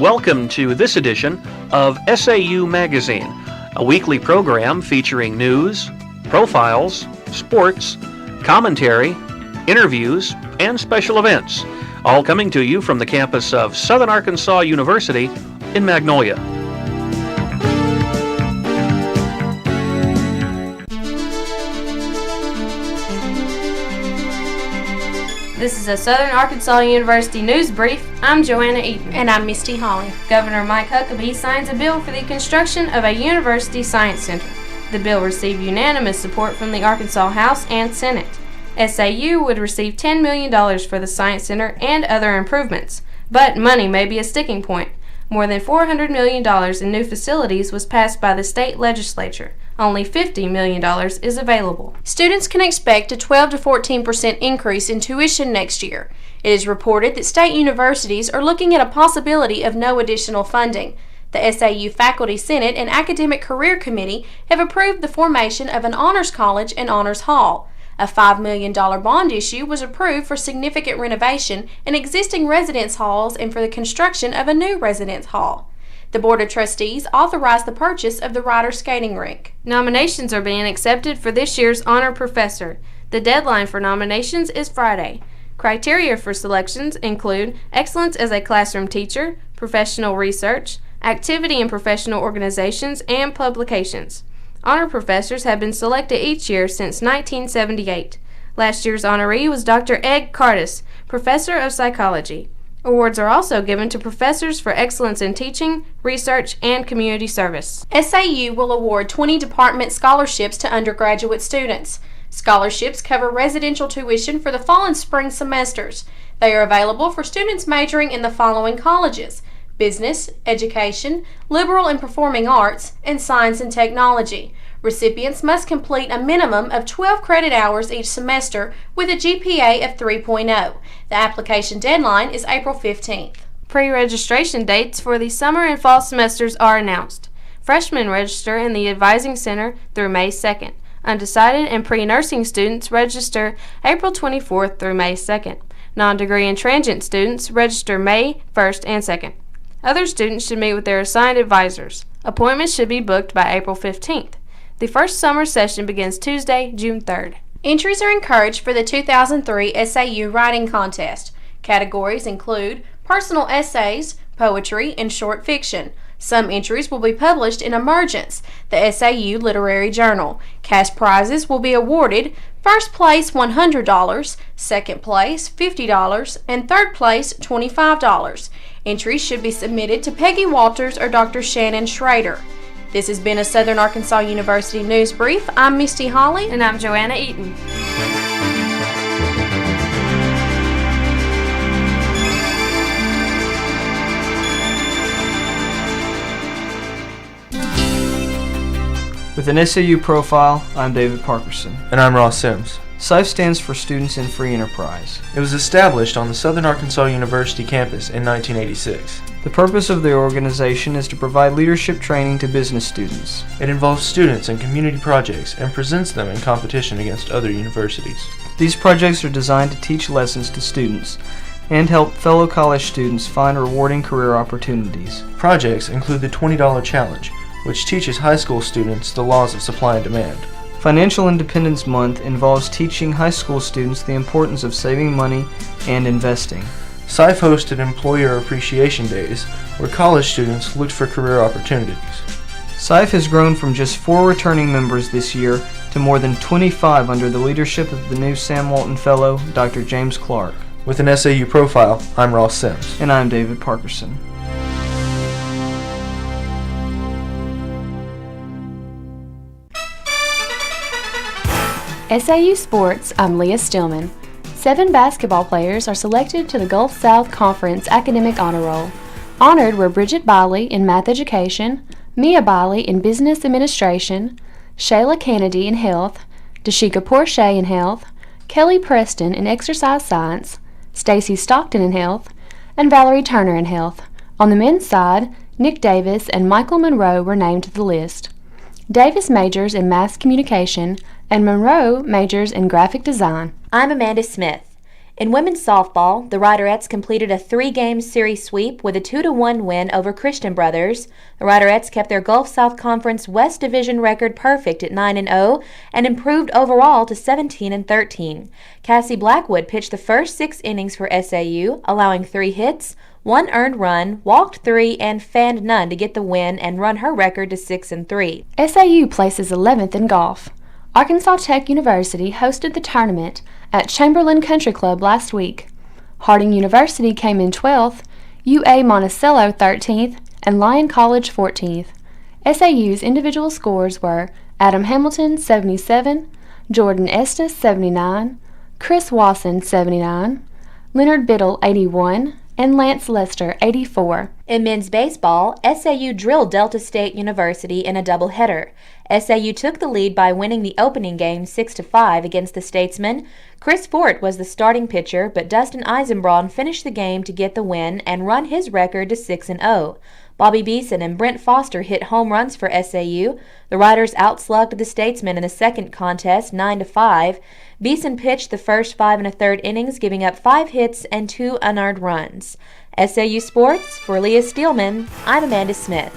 Welcome to this edition of SAU Magazine, a weekly program featuring news, profiles, sports, commentary, interviews, and special events, all coming to you from the campus of Southern Arkansas University in Magnolia. This is a Southern Arkansas University news brief. I'm Joanna Eaton. And I'm Mistie Holley. Governor Mike Huckabee signs a bill for the construction of a university science center. The bill received unanimous support from the Arkansas House and Senate. SAU would receive $10 million for the science center and other improvements, but money may be a sticking point. More than $400 million in new facilities was passed by the state legislature. Only $50 million is available. Students can expect a 12 to 14% increase in tuition next year. It is reported that state universities are looking at a possibility of no additional funding. The SAU Faculty Senate and Academic Career Committee have approved the formation of an honors college and honors hall. A $5 million bond issue was approved for significant renovation in existing residence halls and for the construction of a new residence hall. The Board of Trustees authorized the purchase of the Ryder Skating Rink. Nominations are being accepted for this year's honor professor. The deadline for nominations is Friday. Criteria for selections include excellence as a classroom teacher, professional research, activity in professional organizations, and publications. Honor professors have been selected each year since 1978. Last year's honoree was Dr. Ed Cardis, professor of psychology. Awards are also given to professors for excellence in teaching, research, and community service. SAU will award 20 department scholarships to undergraduate students. Scholarships cover residential tuition for the fall and spring semesters. They are available for students majoring in the following colleges: business, education, liberal and performing arts, and science and technology. Recipients must complete a minimum of 12 credit hours each semester with a GPA of 3.0. The application deadline is April 15th. Pre-registration dates for the summer and fall semesters are announced. Freshmen register in the Advising Center through May 2nd. Undecided and pre-nursing students register April 24th through May 2nd. Non-degree and transient students register May 1st and 2nd. Other students should meet with their assigned advisors. Appointments should be booked by April 15th. The first summer session begins Tuesday, June 3rd. Entries are encouraged for the 2003 SAU Writing Contest. Categories include personal essays, poetry, and short fiction. Some entries will be published in Emergence, the SAU Literary Journal. Cash prizes will be awarded: first place $100, second place $50, and third place $25. Entries should be submitted to Peggy Walters or Dr. Shannon Schrader. This has been a Southern Arkansas University News Brief. I'm Mistie Holley. And I'm Joanna Eaton. With an SAU profile, I'm David Parkerson. And I'm Ross Sims. SAIF stands for Students in Free Enterprise. It was established on the Southern Arkansas University campus in 1986. The purpose of the organization is to provide leadership training to business students. It involves students in community projects and presents them in competition against other universities. These projects are designed to teach lessons to students and help fellow college students find rewarding career opportunities. Projects include the $20 Challenge, which teaches high school students the laws of supply and demand. Financial Independence Month involves teaching high school students the importance of saving money and investing. SAIF hosted Employer Appreciation Days, where college students looked for career opportunities. SAIF has grown from just 4 returning members this year to more than 25 under the leadership of the new Sam Walton Fellow, Dr. James Clark. With an SAU profile, I'm Ross Sims. And I'm David Parkerson. SAU Sports, I'm Leah Steelman. 7 basketball players are selected to the Gulf South Conference Academic Honor Roll. Honored were Bridget Biley in Math Education, Mia Biley in Business Administration, Shayla Kennedy in Health, Dashika Porche in Health, Kelly Preston in Exercise Science, Stacy Stockton in Health, and Valerie Turner in Health. On the men's side, Nick Davis and Michael Monroe were named to the list. Davis majors in Mass Communication, and Monroe majors in Graphic Design. I'm Amanda Smith. In women's softball, the Riderettes completed a 3-game series sweep with a 2-1 win over Christian Brothers. The Riderettes kept their Gulf South Conference West Division record perfect at 9-0 and improved overall to 17-13. Cassie Blackwood pitched the first 6 innings for SAU, allowing 3 hits, 1 earned run, walked 3, and fanned none to get the win and run her record to 6-3. SAU places 11th in golf. Arkansas Tech University hosted the tournament at Chamberlain Country Club last week. Harding University came in 12th, UA Monticello 13th, and Lyon College 14th. SAU's individual scores were Adam Hamilton 77, Jordan Estes 79, Chris Wasson 79, Leonard Biddle 81, and Lance Lester 84. In men's baseball, SAU drilled Delta State University in a doubleheader. SAU took the lead by winning the opening game 6-5 against the Statesmen. Chris Fort was the starting pitcher, but Dustin Eisenbraun finished the game to get the win and run his record to 6-0. Bobby Beeson and Brent Foster hit home runs for SAU. The Riders outslugged the Statesmen in the second contest 9-5. Beeson pitched the first 5 1/3 innings, giving up 5 hits and 2 unearned runs. SAU Sports, for Leah Steelman, I'm Amanda Smith.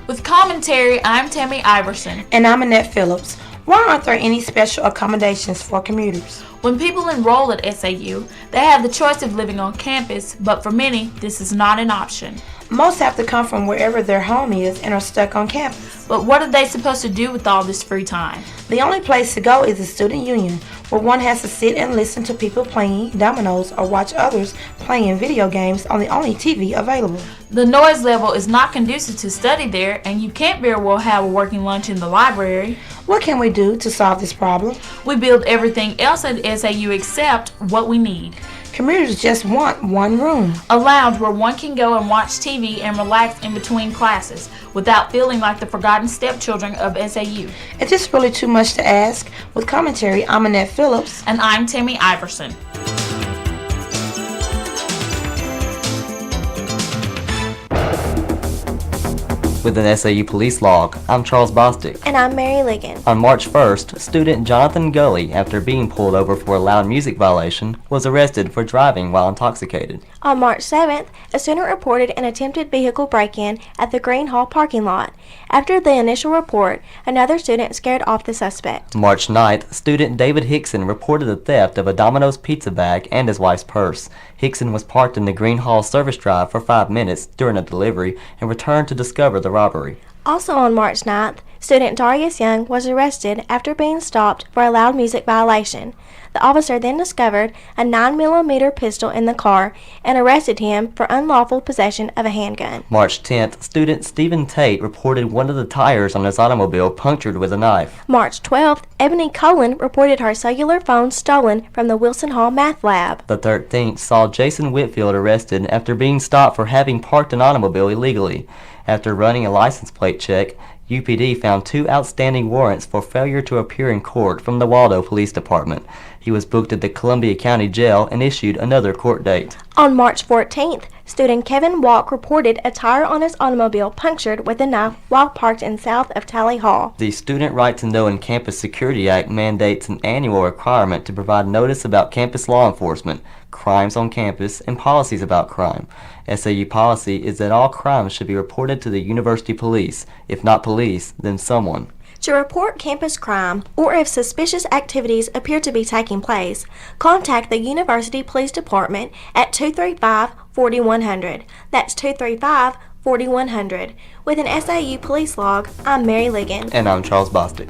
With commentary, I'm Tammy Iverson. And I'm Annette Phillips. Why aren't there any special accommodations for commuters? When people enroll at SAU, they have the choice of living on campus, but for many, this is not an option. Most have to come from wherever their home is and are stuck on campus. But what are they supposed to do with all this free time? The only place to go is the student union, where one has to sit and listen to people playing dominoes or watch others playing video games on the only TV available. The noise level is not conducive to study there, and you can't very well have a working lunch in the library. What can we do to solve this problem? We build everything else at SAU except what we need. Commuters just want one room. A lounge where one can go and watch TV and relax in between classes without feeling like the forgotten stepchildren of SAU. Is this really too much to ask? With commentary, I'm Annette Phillips. And I'm Tammy Iverson. With an SAU police log, I'm Charles Bostick. And I'm Mary Ligon. On March 1st, student Jonathan Gully, after being pulled over for a loud music violation, was arrested for driving while intoxicated. On March 7th, a student reported an attempted vehicle break-in at the Green Hall parking lot. After the initial report, another student scared off the suspect. March 9th, student David Hickson reported the theft of a Domino's pizza bag and his wife's purse. Hickson was parked in the Green Hall service drive for 5 minutes during a delivery and returned to discover the robbery. Also on March 9th, student Darius Young was arrested after being stopped for a loud music violation. The officer then discovered a 9mm pistol in the car and arrested him for unlawful possession of a handgun. March 10th, student Stephen Tate reported one of the tires on his automobile punctured with a knife. March 12th, Ebony Colin reported her cellular phone stolen from the Wilson Hall math lab. The 13th saw Jason Whitfield arrested after being stopped for having parked an automobile illegally. After running a license plate check, UPD found 2 outstanding warrants for failure to appear in court from the Waldo Police Department. He was booked at the Columbia County Jail and issued another court date. On March 14th, student Kevin Walk reported a tire on his automobile punctured with a knife while parked in south of Tally Hall. The Student Right to Know and Campus Security Act mandates an annual requirement to provide notice about campus law enforcement, crimes on campus, and policies about crime. SAU policy is that all crimes should be reported to the university police. If not police, then someone. To report campus crime, or if suspicious activities appear to be taking place, contact the University Police Department at 235-4100. That's 235-4100. With an SAU police log, I'm Mary Ligon. And I'm Charles Bostick.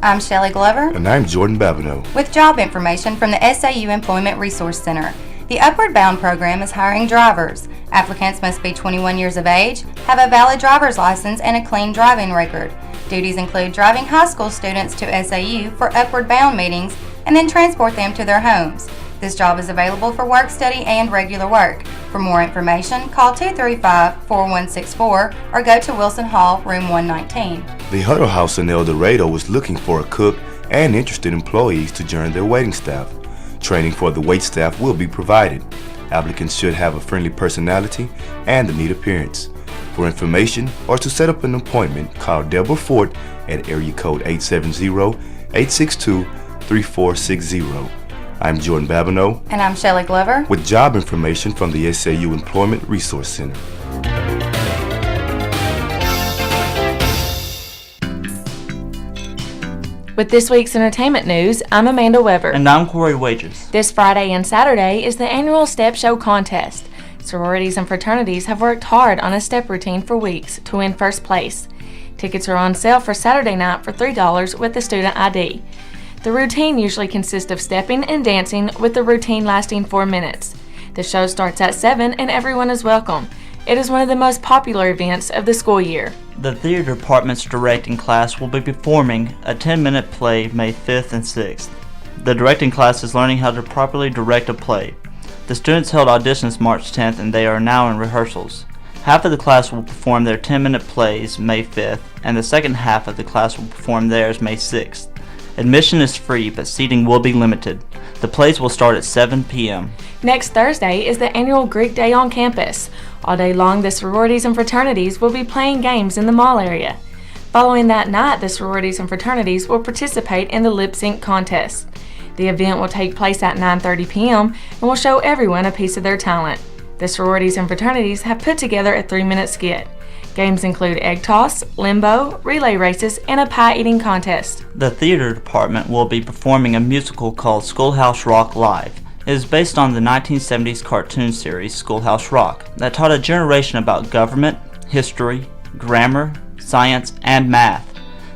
I'm Shelley Glover. And I'm Jordan Babineaux. With job information from the SAU Employment Resource Center. The Upward Bound program is hiring drivers. Applicants must be 21 years of age, have a valid driver's license, and a clean driving record. Duties include driving high school students to SAU for Upward Bound meetings and then transport them to their homes. This job is available for work study and regular work. For more information, call 235-4164 or go to Wilson Hall, room 119. The Huddle House in El Dorado is looking for a cook and interested employees to join their waiting staff. Training for the wait staff will be provided. Applicants should have a friendly personality and a neat appearance. For information or to set up an appointment, call Deborah Fort at area code 870-862-3460. I'm Jordan Babineaux. And I'm Shelley Glover. With job information from the SAU Employment Resource Center. With this week's entertainment news, I'm Amanda Weber. And I'm Cory Wages. This Friday and Saturday is the annual Step Show contest. Sororities and fraternities have worked hard on a step routine for weeks to win first place. Tickets are on sale for Saturday night for $3 with a student ID. The routine usually consists of stepping and dancing, with the routine lasting 4 minutes. The show starts at 7 and everyone is welcome. It is one of the most popular events of the school year. The theater department's directing class will be performing a 10-minute play May 5th and 6th. The directing class is learning how to properly direct a play. The students held auditions March 10th and they are now in rehearsals. Half of the class will perform their 10-minute plays May 5th and the second half of the class will perform theirs May 6th. Admission is free, but seating will be limited. The plays will start at 7 p.m. Next Thursday is the annual Greek Day on campus. All day long, the sororities and fraternities will be playing games in the mall area. Following that night, the sororities and fraternities will participate in the lip sync contest. The event will take place at 9:30 p.m. and will show everyone a piece of their talent. The sororities and fraternities have put together a 3-minute skit. Games include egg toss, limbo, relay races, and a pie eating contest. The theater department will be performing a musical called Schoolhouse Rock Live. It is based on the 1970s cartoon series Schoolhouse Rock that taught a generation about government, history, grammar, science, and math.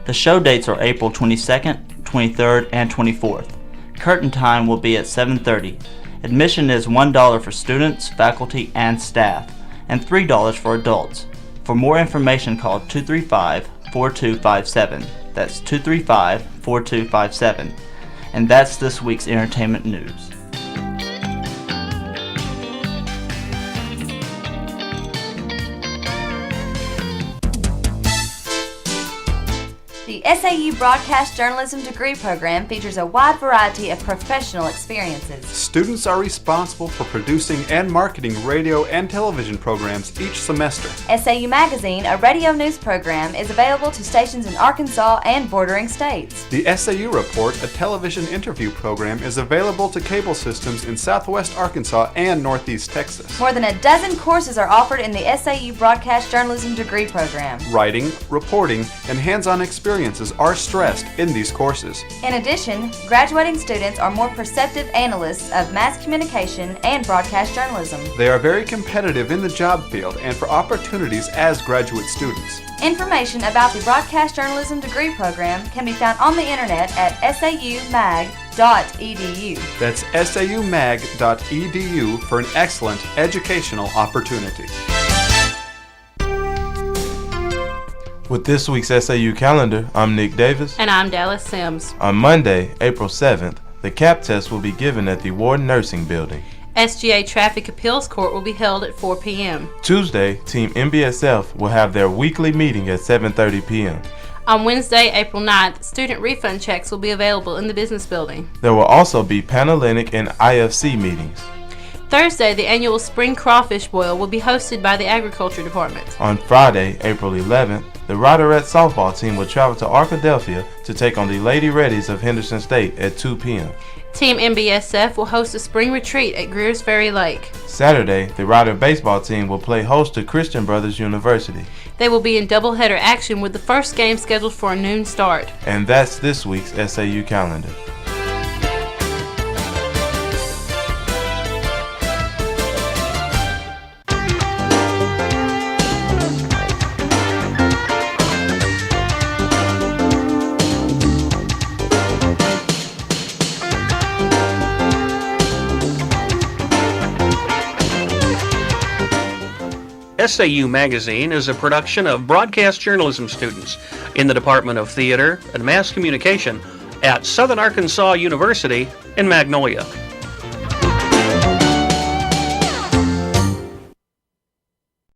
The show dates are April 22nd, 23rd, and 24th. Curtain time will be at 7:30. Admission is $1 for students, faculty, and staff, and $3 for adults. For more information, call 235-4257. That's 235-4257. And that's this week's entertainment news. The SAU Broadcast Journalism degree program features a wide variety of professional experiences. Students are responsible for producing and marketing radio and television programs each semester. SAU Magazine, a radio news program, is available to stations in Arkansas and bordering states. The SAU Report, a television interview program, is available to cable systems in Southwest Arkansas and Northeast Texas. More than a dozen courses are offered in the SAU Broadcast Journalism degree program. Writing, reporting, and hands-on experiences are stressed in these courses. In addition, graduating students are more perceptive analysts of mass communication and broadcast journalism. They are very competitive in the job field and for opportunities as graduate students. Information about the Broadcast Journalism degree program can be found on the internet at saumag.edu. That's saumag.edu for an excellent educational opportunity. With this week's SAU calendar, I'm Nick Davis. And I'm Dallas Sims. On Monday, April 7th, the CAP test will be given at the Ward Nursing Building. SGA Traffic Appeals Court will be held at 4 p.m. Tuesday, Team MBSF will have their weekly meeting at 7:30 p.m. On Wednesday, April 9th, student refund checks will be available in the business building. There will also be Panhellenic and IFC meetings. Thursday, the annual Spring Crawfish Boil will be hosted by the Agriculture Department. On Friday, April 11th, the Riderette softball team will travel to Arkadelphia to take on the Lady Reddies of Henderson State at 2 p.m. Team MBSF will host a spring retreat at Greers Ferry Lake. Saturday, the Rider baseball team will play host to Christian Brothers University. They will be in doubleheader action with the first game scheduled for a noon start. And that's this week's SAU calendar. SAU Magazine is a production of broadcast journalism students in the Department of Theater and Mass Communication at Southern Arkansas University in Magnolia.